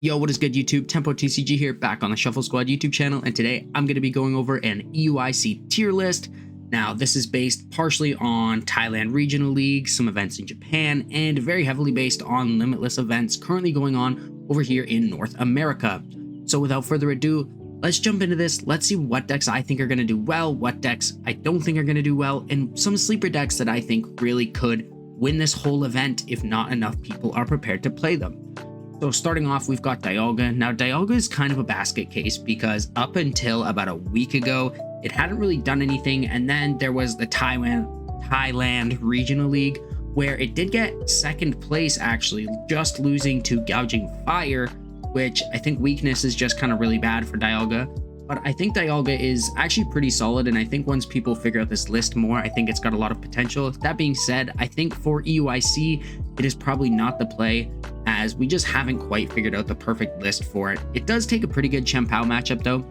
Yo, what is good YouTube? Tempo TCG here, back on the Shuffle Squad YouTube channel, and today I'm going to be going over an Euic tier list. Now, this is based partially on Thailand Regional League, some events in Japan, and very heavily based on limitless events currently going on over here in North America. So without further ado, let's jump into this. Let's see what decks I think are going to do well, what decks I don't think are going to do well, and some sleeper decks that I think really could win this whole event if not enough people are prepared to play them. So starting off, we've got Dialga. Now, Dialga is kind of a basket case because up until about a week ago, it hadn't really done anything. And then there was the Thailand Regional League, where it did get second place, actually, just losing to Gouging Fire, which I think weakness is just kind of really bad for Dialga. But I think Dialga is actually pretty solid, and I think once people figure out this list more, I think it's got a lot of potential. That being said, I think for EUIC, it is probably not the play, as we just haven't quite figured out the perfect list for it. It does take a pretty good chien-pao matchup though,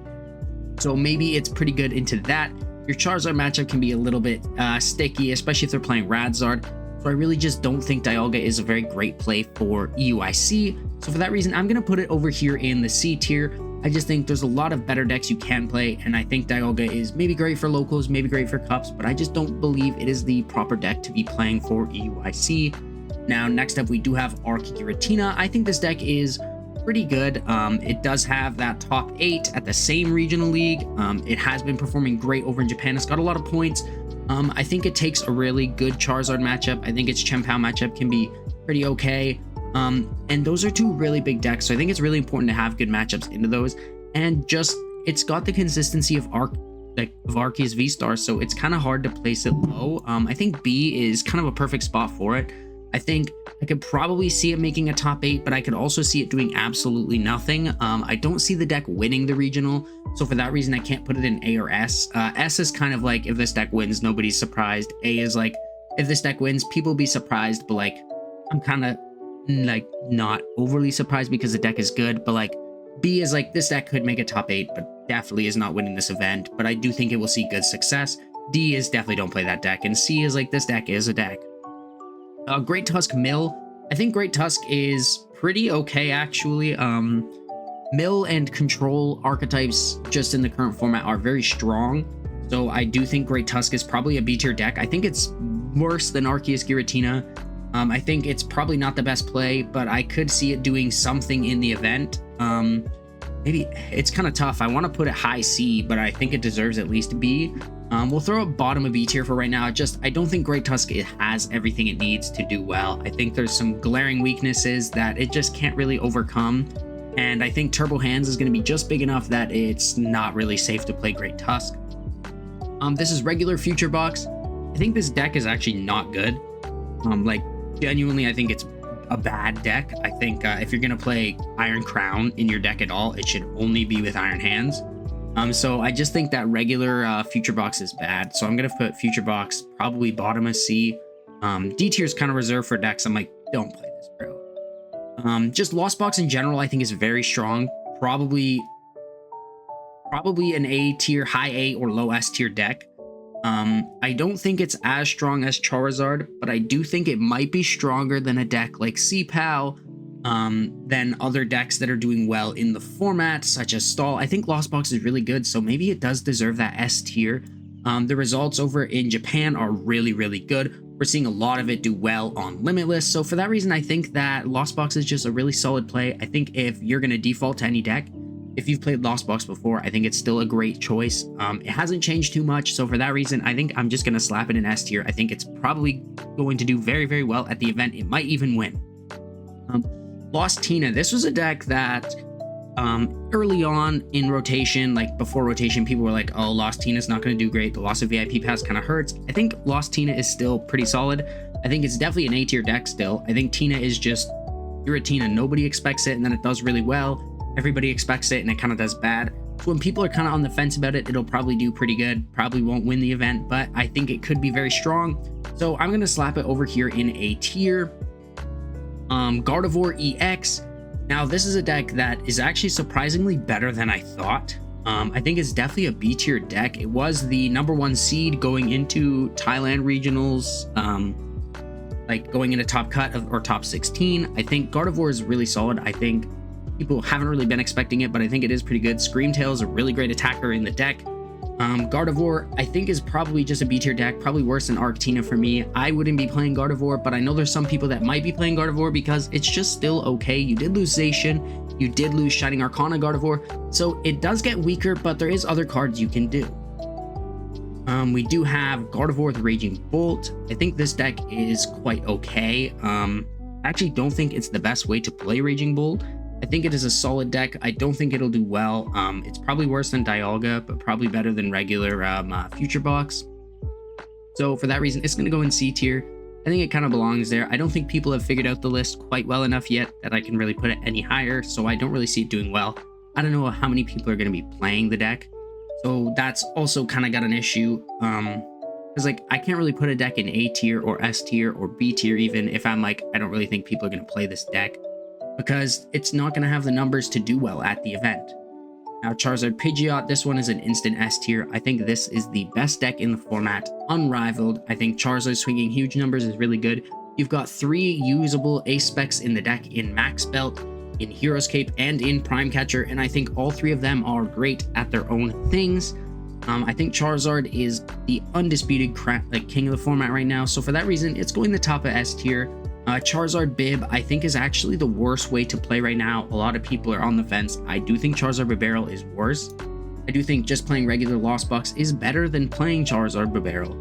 so maybe it's pretty good into that. Your Charizard matchup can be a little bit sticky, especially if they're playing Radzard, so I really just don't think Dialga is a very great play for EUIC. So for that reason, I'm going to put it over here in the C tier. I just think there's a lot of better decks you can play, and I think Dialga is maybe great for locals, maybe great for cups, but I just don't believe it is the proper deck to be playing for EUIC. Now, next up, we do have Giratina. I think this deck is pretty good. It does have that top 8 at the same regional league. It has been performing great over in Japan. It's got a lot of points. I think it takes a really good Charizard matchup. I think its chien-pao matchup can be pretty okay. And those are two really big decks, so I think it's really important to have good matchups into those. And just, it's got the consistency of Arceus V-Star, so it's kind of hard to place it low. I think B is kind of a perfect spot for it. I think I could probably see it making a top 8, but I could also see it doing absolutely nothing. I don't see the deck winning the regional, so for that reason, I can't put it in A or S. S is kind of like, if this deck wins, nobody's surprised. A is like, if this deck wins, people will be surprised, but like, I'm kind of like not overly surprised because the deck is good. But like, B is like, this deck could make a top 8, but definitely is not winning this event, but I do think it will see good success. D is definitely don't play that deck, and C is like, this deck is a deck. Great Tusk Mill. I think Great Tusk is pretty okay, actually. Mill and Control archetypes just in the current format are very strong, so I do think Great Tusk is probably a B tier deck. I think it's worse than Arceus Giratina. I think it's probably not the best play, but I could see it doing something in the event. Maybe it's kind of tough. I want to put it high C, but I think it deserves at least B. We'll throw it bottom of B tier for right now. I don't think Great Tusk has everything it needs to do well. I think there's some glaring weaknesses that it just can't really overcome. And I think Turbo Hands is going to be just big enough that it's not really safe to play Great Tusk. This is regular Future Box. I think this deck is actually not good. Like, genuinely, I think it's a bad deck. I think if you're going to play Iron Crown in your deck at all, it should only be with Iron Hands. So I just think that regular Future Box is bad. So I'm going to put Future Box probably bottom of C. D tier is kind of reserved for decks I'm like, don't play this, bro. Just Lost Box in general, I think is very strong. Probably an A tier, high A or low S tier deck. I don't think it's as strong as Charizard, but I do think it might be stronger than a deck like chien-pao, than other decks that are doing well in the format, such as Stall. I think Lost Box is really good, so maybe it does deserve that S tier. The results over in Japan are really, really good. We're seeing a lot of it do well on Limitless, so for that reason, I think that Lost Box is just a really solid play. I think if you're going to default to any deck, if you've played Lost Box before, I think it's still a great choice. It hasn't changed too much, so for that reason, I think I'm just going to slap it in S tier. I think it's probably going to do very, very well at the event. It might even win. Lost Tina. This was a deck that early on in rotation, like before rotation, people were like, oh, Lost Tina's not going to do great. The loss of VIP pass kind of hurts. I think Lost Tina is still pretty solid. I think it's definitely an A tier deck still. I think Tina is just, you're a Tina. Nobody expects it, and then it does really well. Everybody expects it, and it kind of does bad. So when people are kind of on the fence about it, it'll probably do pretty good. Probably won't win the event, but I think it could be very strong. So I'm going to slap it over here in A tier. Gardevoir EX. Now, this is a deck that is actually surprisingly better than I thought. I think it's definitely a B tier deck. It was the #1 seed going into Thailand regionals. like going into top cut or top 16. I think Gardevoir is really solid. I think People haven't really been expecting it, but I think it is pretty good. Screamtail is a really great attacker in the deck. Gardevoir, I think, is probably just a B tier deck, probably worse than Arctina for me. I wouldn't be playing Gardevoir, but I know there's some people that might be playing Gardevoir because it's just still okay. You did lose Zacian, you did lose Shining Arcana Gardevoir, so it does get weaker, but there is other cards you can do. We do have Gardevoir with Raging Bolt. I think this deck is quite okay. I actually don't think it's the best way to play Raging Bolt. I think it is a solid deck. I don't think it'll do well. It's probably worse than Dialga, but probably better than regular Future Box. So for that reason, it's going to go in C tier. I think it kind of belongs there. I don't think people have figured out the list quite well enough yet that I can really put it any higher, so I don't really see it doing well. I don't know how many people are going to be playing the deck, so that's also kind of got an issue. Because like I can't really put a deck in A tier or S tier or B tier even if I'm like, I don't really think people are going to play this deck, because it's not going to have the numbers to do well at the event. Now Charizard Pidgeot, this one is an instant S tier. I think this is the best deck in the format, unrivaled. I think Charizard swinging huge numbers is really good. You've got 3 usable ace specs in the deck in Max Belt, in Hero's Cape, and in Prime Catcher, and I think all 3 of them are great at their own things. I think Charizard is the undisputed king of the format right now, so for that reason, it's going the top of S tier. Charizard Bib, I think, is actually the worst way to play right now. A lot of people are on the fence. I do think Charizard Bibarel is worse. I do think just playing regular Lost Box is better than playing Charizard Bibarel.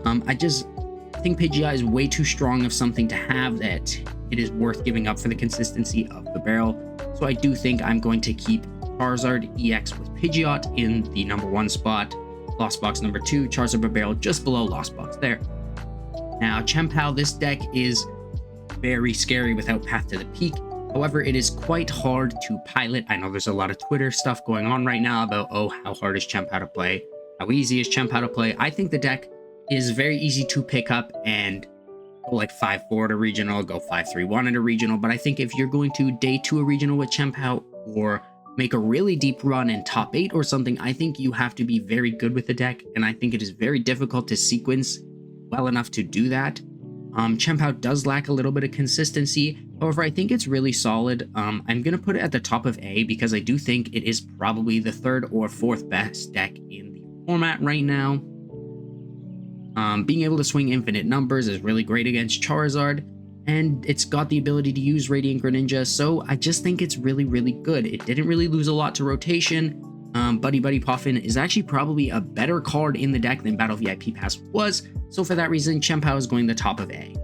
I think Pidgeot is way too strong of something to have that it is worth giving up for the consistency of Bibarel. So I do think I'm going to keep Charizard EX with Pidgeot in the #1 spot. Lost Box #2, Charizard Bibarel just below Lost Box there. Now, chien-pao, this deck is very scary without Path to the Peak. However, it is quite hard to pilot. I know there's a lot of Twitter stuff going on right now about, oh, how hard is chien-pao to play? How easy is chien-pao to play? I think the deck is very easy to pick up and go like 5-4 at a regional, go 5-3-1 at a regional. But I think if you're going to day 2 a regional with chien-pao or make a really deep run in top 8 or something, I think you have to be very good with the deck. And I think it is very difficult to sequence well enough to do that. Chien-pao does lack a little bit of consistency. However, I think it's really solid. I'm going to put it at the top of A because I do think it is probably the 3rd or 4th best deck in the format right now. Being able to swing infinite numbers is really great against Charizard, and it's got the ability to use Radiant Greninja, so I just think it's really, really good. It didn't really lose a lot to rotation. Buddy Buddy Puffin is actually probably a better card in the deck than Battle VIP Pass was, so for that reason, chien-pao is going the top of A.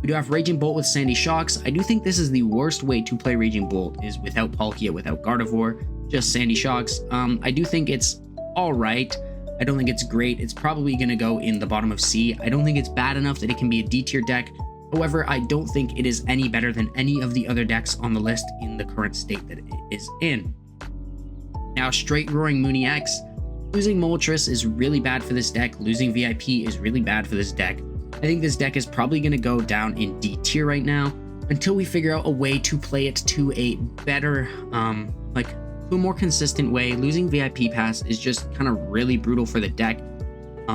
We do have Raging Bolt with Sandy Shocks. I do think this is the worst way to play Raging Bolt, is without Palkia, without Gardevoir, just Sandy Shocks. I do think it's alright. I don't think it's great. It's probably going to go in the bottom of C. I don't think it's bad enough that it can be a D tier deck. However, I don't think it is any better than any of the other decks on the list in the current state that it is in. Now, straight Roaring Moon EX. Losing Moltres is really bad for this deck. Losing VIP is really bad for this deck. I think this deck is probably going to go down in D tier right now until we figure out a way to play it to a better, to a more consistent way. Losing VIP Pass is just kind of really brutal for the deck.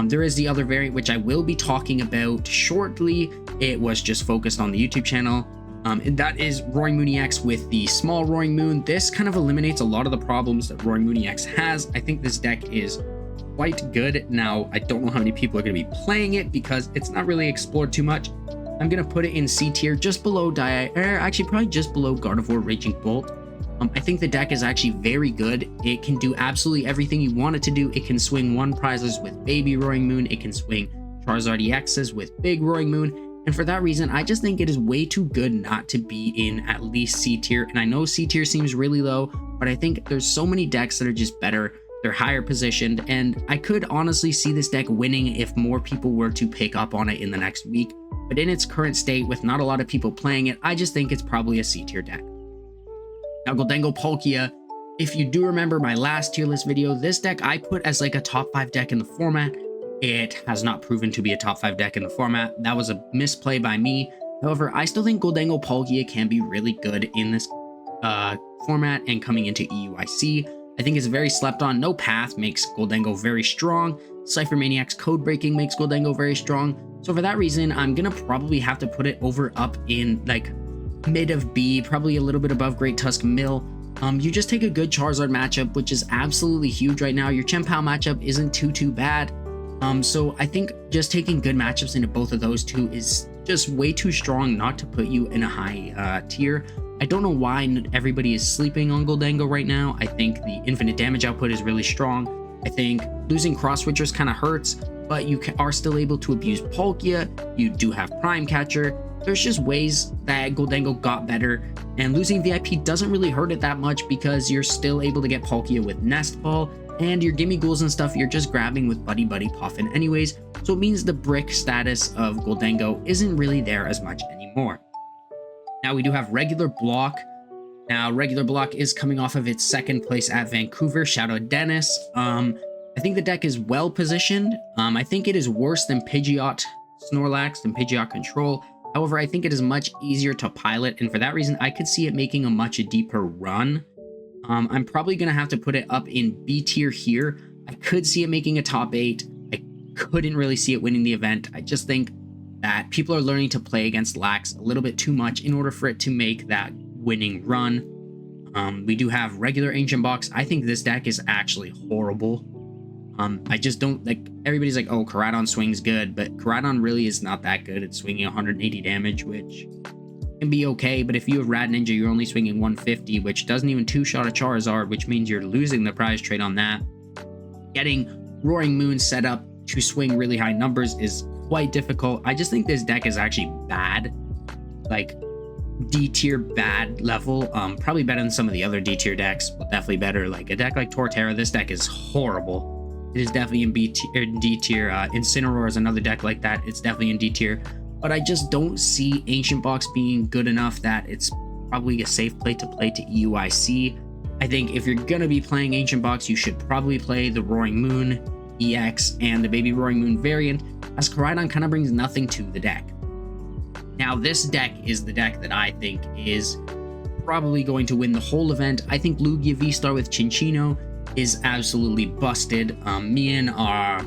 There is the other variant, which I will be talking about shortly. It was just focused on the YouTube channel. And that is Roaring Moon EX with the small Roaring Moon. This kind of eliminates a lot of the problems that Roaring Moon EX has. I think this deck is quite good. Now, I don't know how many people are going to be playing it because it's not really explored too much. I'm going to put it in C tier, just below actually probably just below Gardevoir Raging Bolt. I think the deck is actually very good. It can do absolutely everything you want it to do. It can swing 1 prizes with Baby Roaring Moon. It can swing Charizard EXs with Big Roaring Moon. And for that reason, I just think it is way too good not to be in at least C tier. And I know C tier seems really low, but I think there's so many decks that are just better. They're higher positioned, and I could honestly see this deck winning if more people were to pick up on it in the next week. But in its current state, with not a lot of people playing it, I just think it's probably a C tier deck. Now, Gholdengo Palkia, if you do remember my last tier list video, this deck I put as like a top 5 deck in the format. It has not proven to be a top 5 deck in the format. That was a misplay by me. However, I still think Gholdengo Palkia can be really good in this format and coming into EUIC. I think it's very slept on. No Path makes Gholdengo very strong. Cypher Maniac's Code Breaking makes Gholdengo very strong. So for that reason, I'm going to probably have to put it up in like mid of B, probably a little bit above Great Tusk Mill. You just take a good Charizard matchup, which is absolutely huge right now. Your chien-pao matchup isn't too bad. So I think just taking good matchups into both of those two is just way too strong not to put you in a high tier. I don't know why everybody is sleeping on Gholdengo right now. I think the infinite damage output is really strong. I think losing cross switchers kind of hurts, but you are still able to abuse Palkia. You do have Prime Catcher. There's just ways that Gholdengo got better, and losing VIP doesn't really hurt it that much because you're still able to get Palkia with Nest Ball, and your Gimme Ghouls and stuff you're just grabbing with Buddy Puffin anyways, so it means the brick status of Gholdengo isn't really there as much anymore. Now we do have Regular Block. Now Regular Block is coming off of its second place at Vancouver. Shout out Dennis. I think the deck is well positioned. I think it is worse than Pidgeot Snorlax and Pidgeot Control. However, I think it is much easier to pilot, and for that reason, I could see it making a much deeper run. I'm probably going to have to put it up in B tier here. I could see it making a top 8. I couldn't really see it winning the event. I just think that people are learning to play against Lax a little bit too much in order for it to make that winning run. We do have regular Ancient Box. I think this deck is actually horrible. I just don't like, everybody's like, oh, Koraidon swings good, but Koraidon really is not that good. It's swinging 180 damage, which can be okay, but if you have Rad Ninja, you're only swinging 150, which doesn't even two-shot a Charizard, which means you're losing the prize trade on that. Getting Roaring Moon set up to swing really high numbers is quite difficult. I just think this deck is actually bad, like D tier bad level. Probably better than some of the other D tier decks, but definitely better. Like a deck like Torterra, this deck is horrible. It is definitely in B tier, D tier. Incineroar is another deck like that. It's definitely in D tier. But I just don't see Ancient Box being good enough that it's probably a safe play to EUIC. I think if you're going to be playing Ancient Box, you should probably play the Roaring Moon EX and the Baby Roaring Moon variant, as Koraidon kind of brings nothing to the deck. Now, this deck is the deck that I think is probably going to win the whole event. I think Lugia V-Star with Chinchino is absolutely busted. Me and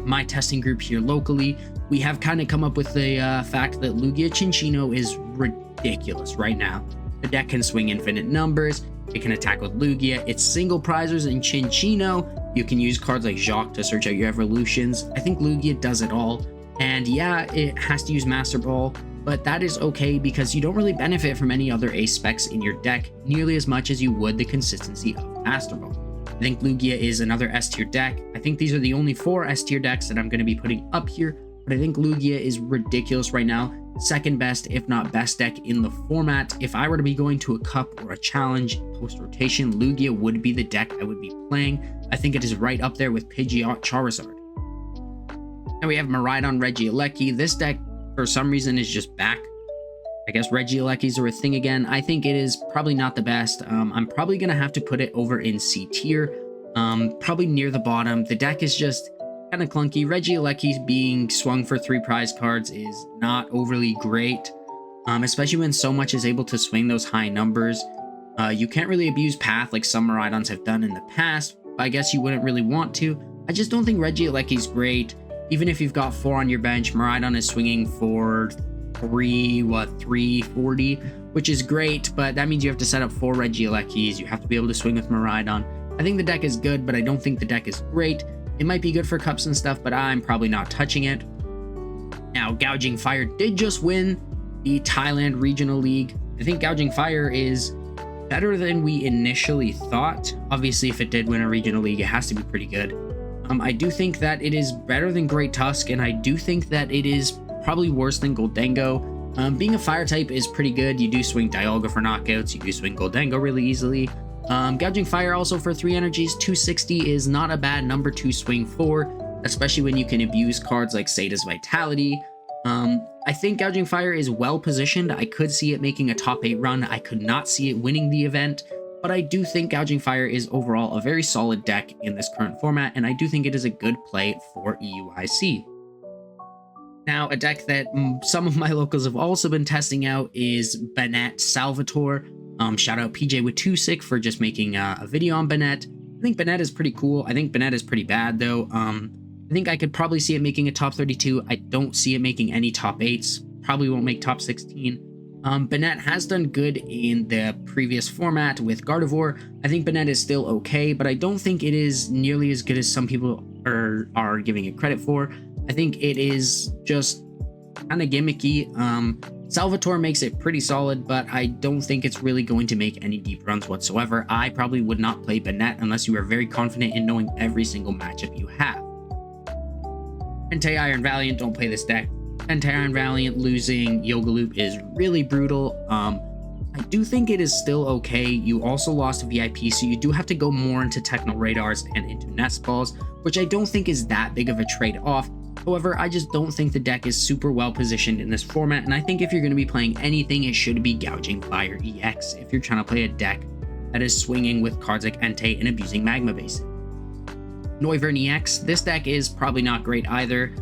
my testing group here locally, we have kind of come up with the fact that Lugia Chinchino is ridiculous right now. The deck can swing infinite numbers, it can attack with Lugia, it's single prizers in Chinchino, you can use cards like Jacques to search out your evolutions. I think Lugia does it all, and yeah, it has to use Master Ball, but that is okay because you don't really benefit from any other ace specs in your deck nearly as much as you would the consistency of Master Ball. I think Lugia is another S tier deck. I think these are the only 4 S tier decks that I'm going to be putting up here, but I think Lugia is ridiculous right now. Second best, if not best deck in the format. If I were to be going to a cup or a challenge post-rotation, Lugia would be the deck I would be playing. I think it is right up there with Pidgeot Charizard. Now we have Miraidon Regieleki. This deck, for some reason, is just back. I guess Regielekis are a thing again. I think it is probably not the best. I'm probably going to have to put it over in C tier, probably near the bottom. The deck is just kind of clunky. Regieleki being swung for 3 prize cards is not overly great, especially when so much is able to swing those high numbers. You can't really abuse Path like some Miraidons have done in the past, but I guess you wouldn't really want to. I just don't think Regieleki is great. Even if you've got 4 on your bench, Miraidon is swinging for 340, which is great, but that means you have to set up 4 Regielekis. You have to be able to swing with Miraidon. I think the deck is good, but I don't think the deck is great. It might be good for cups and stuff, but I'm probably not touching it. Now, Gouging Fire did just win the Thailand Regional League. I think Gouging Fire is better than we initially thought. Obviously, if it did win a Regional League, it has to be pretty good. I do think that it is better than Great Tusk, and I do think that it is probably worse than Gholdengo. Being a fire type is pretty good. You do swing Dialga for knockouts. You do swing Gholdengo really easily. Gouging Fire also for 3 energies. 260 is not a bad number to swing for, especially when you can abuse cards like Sada's Vitality. I think Gouging Fire is well positioned. I could see it making a top 8 run. I could not see it winning the event, but I do think Gouging Fire is overall a very solid deck in this current format, and I do think it is a good play for EUIC. Now, a deck that some of my locals have also been testing out is Bennett Salvatore. Shout out PJ with Tusick for just making a video on Bennett. I think Bennett is pretty cool. I think Bennett is pretty bad, though. I think I could probably see it making a top 32. I don't see it making any top 8s. Probably won't make top 16. Bennett has done good in the previous format with Gardevoir. I think Bennett is still okay, but I don't think it is nearly as good as some people are giving it credit for. I think it is just kind of gimmicky. Salvatore makes it pretty solid, but I don't think it's really going to make any deep runs whatsoever. I probably would not play Bennett unless you are very confident in knowing every single matchup you have. Entei Iron Valiant, don't play this deck. Entei Iron Valiant losing Yoga Loop is really brutal. I do think it is still okay. You also lost VIP, so you do have to go more into Techno Radars and into Nest Balls, which I don't think is that big of a trade-off. However, I just don't think the deck is super well positioned in this format, and I think if you're going to be playing anything, it should be gouging Fire EX if you're trying to play a deck that is swinging with cards like Entei and abusing Magma Base. Noivern EX, this deck is probably not great either.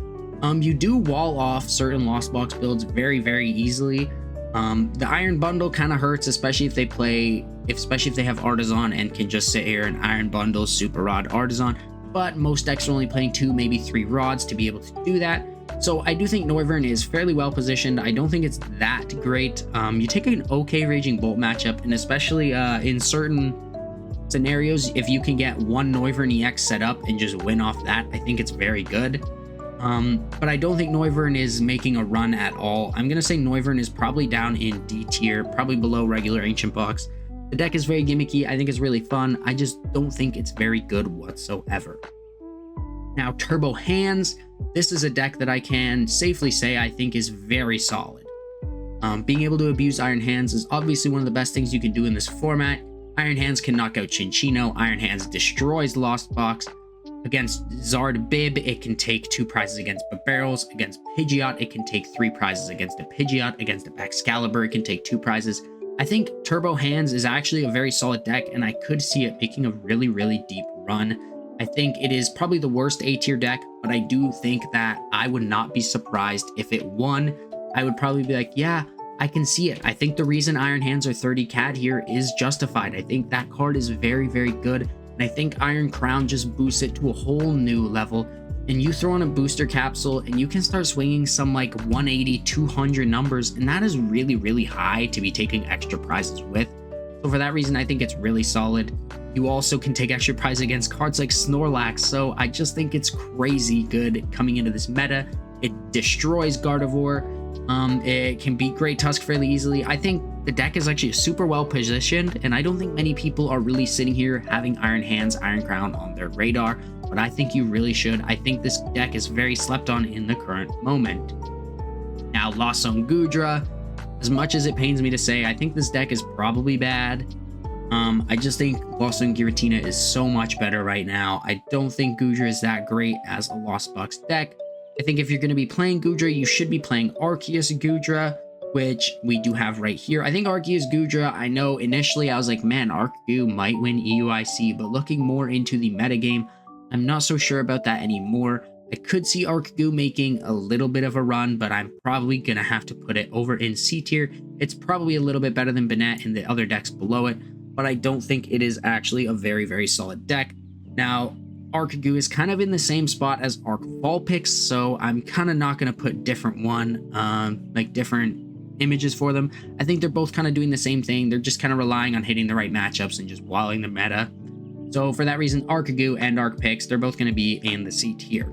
You do wall off certain Lost Box builds very, very easily. The Iron Bundle kind of hurts, especially if they have Artisan and can just sit here and Iron Bundle, Super Rod, Artisan. But most decks are only playing 2, maybe 3 rods to be able to do that. So I do think Noivern is fairly well positioned. I don't think it's that great. You take an okay Raging Bolt matchup, and especially in certain scenarios, if you can get one Noivern EX set up and just win off that, I think it's very good. But I don't think Noivern is making a run at all. I'm going to say Noivern is probably down in D tier, probably below regular Ancient Box. The deck is very gimmicky. I think it's really fun. I just don't think it's very good whatsoever. Now, Turbo Hands. This is a deck that I can safely say I think is very solid. Being able to abuse Iron Hands is obviously one of the best things you can do in this format. Iron Hands can knock out Chinchino. Iron Hands destroys Lost Box. Against Zard Bib, it can take 2 prizes against Barrels. Against Pidgeot, it can take 3 prizes against a Pidgeot. Against a Excalibur, it can take 2 prizes. I think Turbo Hands is actually a very solid deck, and I could see it making a really, really deep run. I think it is probably the worst A tier deck, but I do think that I would not be surprised if it won. I would probably be like, yeah, I can see it. I think the reason Iron Hands are 30 CAD here is justified. I think that card is very, very good, and I think Iron Crown just boosts it to a whole new level. And you throw in a booster capsule and you can start swinging some like 180, 200 numbers, and that is really, really high to be taking extra prizes with. So for that reason, I think it's really solid. You also can take extra prizes against cards like Snorlax, so I just think it's crazy good coming into this meta. It destroys Gardevoir. It can beat Great Tusk fairly easily. I think the deck is actually super well positioned, and I don't think many people are really sitting here having Iron Hands, Iron Crown on their radar, but I think you really should. I think this deck is very slept on in the current moment. Now, Lost Zone Goodra, as much as it pains me to say, I think this deck is probably bad. I just think Lost Zone Giratina is so much better right now. I don't think Goodra is that great as a Lost Box deck. I think if you're going to be playing Goodra, you should be playing Arceus Goodra, which we do have right here. I think Arceus Goodra, I know initially I was like, man, Arceus might win EUIC, but looking more into the metagame, I'm not so sure about that anymore. I could see Arceus making a little bit of a run, but I'm probably going to have to put it over in C tier. It's probably a little bit better than Bennett and the other decks below it, but I don't think it is actually a very, very solid deck. Now, Arceus is kind of in the same spot as Arc Vulpix, so I'm kind of not going to put different images for them. I think they're both kind of doing the same thing. They're just kind of relying on hitting the right matchups and just walling the meta. So for that reason, Arceus and Arcpix, they're both going to be in the C tier.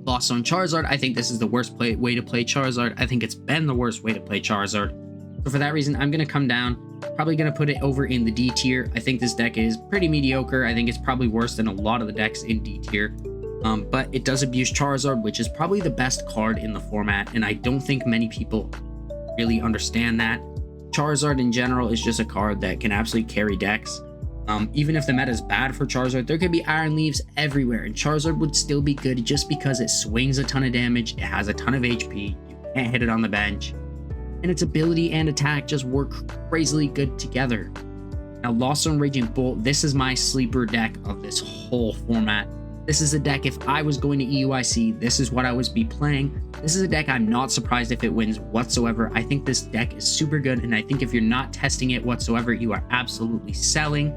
Lost Zone Charizard, I think this is the worst way to play Charizard. I think it's been the worst way to play Charizard. So for that reason, I'm going to come down, probably going to put it over in the D tier. I think this deck is pretty mediocre. I think it's probably worse than a lot of the decks in D tier. But it does abuse Charizard, which is probably the best card in the format, and I don't think many people really understand that. Charizard in general is just a card that can absolutely carry decks. Even if the meta is bad for Charizard, there could be Iron Leaves everywhere, and Charizard would still be good just because it swings a ton of damage, it has a ton of HP, you can't hit it on the bench, and its ability and attack just work crazily good together. Now, Lost Zone Raging Bolt, this is my sleeper deck of this whole format. This is a deck, if I was going to EUIC, this is what I would be playing. This is a deck I'm not surprised if it wins whatsoever. I think this deck is super good, and I think if you're not testing it whatsoever, you are absolutely selling.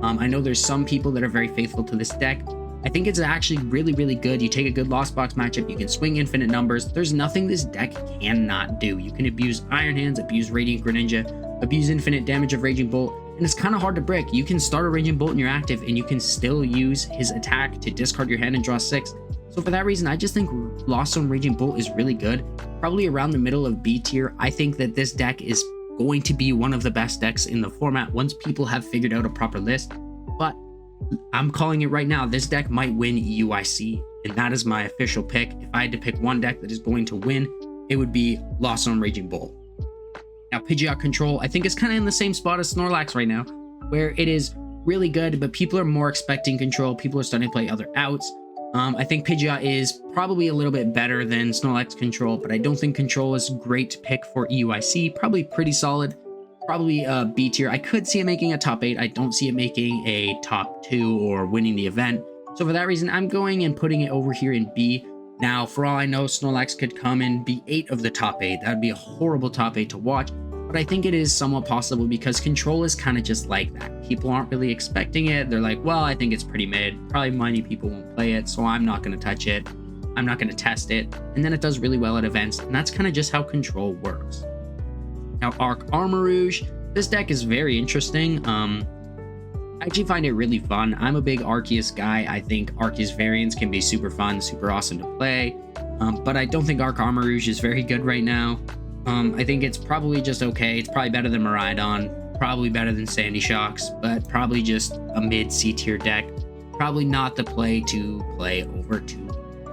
I know there's some people that are very faithful to this deck. I think it's actually really, really good. You take a good Lost Box matchup, you can swing infinite numbers. There's nothing this deck cannot do. You can abuse Iron Hands, abuse Radiant Greninja, abuse infinite damage of Raging Bolt, and it's kind of hard to break. You can start a Raging Bolt in your active, and you can still use his attack to discard your hand and draw 6. So for that reason, I just think Lost Zone Raging Bolt is really good. Probably around the middle of B tier. I think that this deck is going to be one of the best decks in the format once people have figured out a proper list. But I'm calling it right now, this deck might win EUIC, and that is my official pick. If I had to pick one deck that is going to win, it would be Lost Zone Raging Bolt. Now, Pidgeot Control, I think is kind of in the same spot as Snorlax right now, where it is really good, but people are more expecting Control. People are starting to play other outs. I think Pidgeot is probably a little bit better than Snorlax Control, but I don't think Control is a great pick for EUIC. Probably pretty solid. Probably B tier. I could see it making a top 8. I don't see it making a top 2 or winning the event. So for that reason, I'm going and putting it over here in B. Now, for all I know, Snorlax could come in B8 of the top 8. That would be a horrible top 8 to watch. But I think it is somewhat possible because Control is kind of just like that. People aren't really expecting it. They're like, well, I think it's pretty mid. Probably many people won't play it, so I'm not going to touch it. I'm not going to test it. And then it does really well at events. And that's kind of just how Control works. Now, Arc Armarouge, this deck is very interesting. I actually find it really fun. I'm a big Arceus guy. I think Arceus variants can be super fun, super awesome to play. But I don't think Arc Armarouge is very good right now. I think it's probably just okay. It's probably better than Miraidon, probably better than Sandy Shocks, but probably just a mid C tier deck. Probably not the play to play over to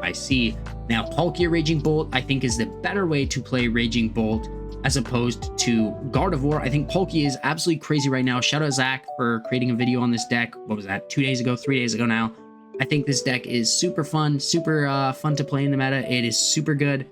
IC. Now, Palkia Raging Bolt, I think is the better way to play Raging Bolt as opposed to Gardevoir. I think Palkia is absolutely crazy right now. Shout out Zach for creating a video on this deck. What was that? 2 days ago, 3 days ago now. I think this deck is super fun, super fun to play in the meta. It is super good.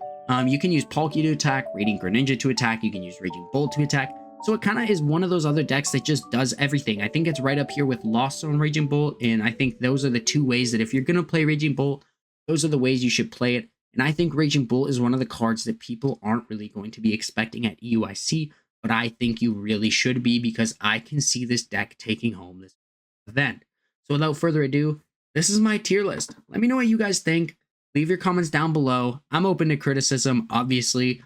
You can use Palkia to attack, Radiant Greninja to attack. You can use Raging Bolt to attack. So it kind of is one of those other decks that just does everything. I think it's right up here with Lost Zone Raging Bolt. And I think those are the two ways that if you're going to play Raging Bolt, those are the ways you should play it. And I think Raging Bolt is one of the cards that people aren't really going to be expecting at EUIC, but I think you really should be because I can see this deck taking home this event. So without further ado, this is my tier list. Let me know what you guys think. Leave your comments down below. I'm open to criticism. Obviously,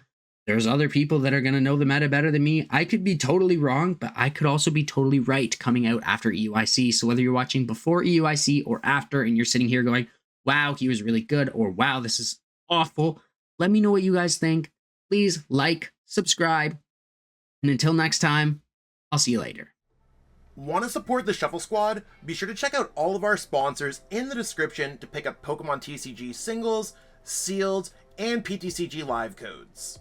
there's other people that are going to know the meta better than me. I could be totally wrong, but I could also be totally right coming out after EUIC. So whether you're watching before EUIC or after and you're sitting here going, wow, he was really good, or wow, this is awful, let me know what you guys think. Please like, subscribe, and until next time, I'll see you later. Want to support the Shuffle Squad? Be sure to check out all of our sponsors in the description to pick up Pokemon TCG singles, sealed, and PTCG live codes.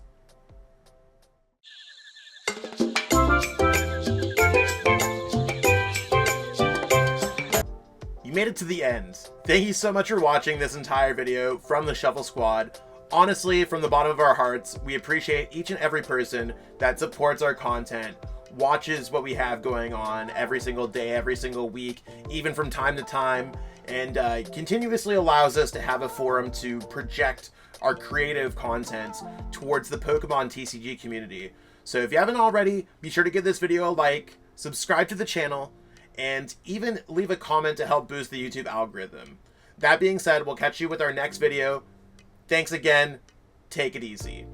You made it to the end. Thank you so much for watching this entire video from the Shuffle Squad. Honestly, from the bottom of our hearts, we appreciate each and every person that supports our content, watches what we have going on every single day, every single week, even from time to time, and continuously allows us to have a forum to project our creative content towards the Pokemon TCG community. So if you haven't already, be sure to give this video a like, subscribe to the channel, and even leave a comment to help boost the YouTube algorithm. That being said, we'll catch you with our next video. Thanks again. Take it easy.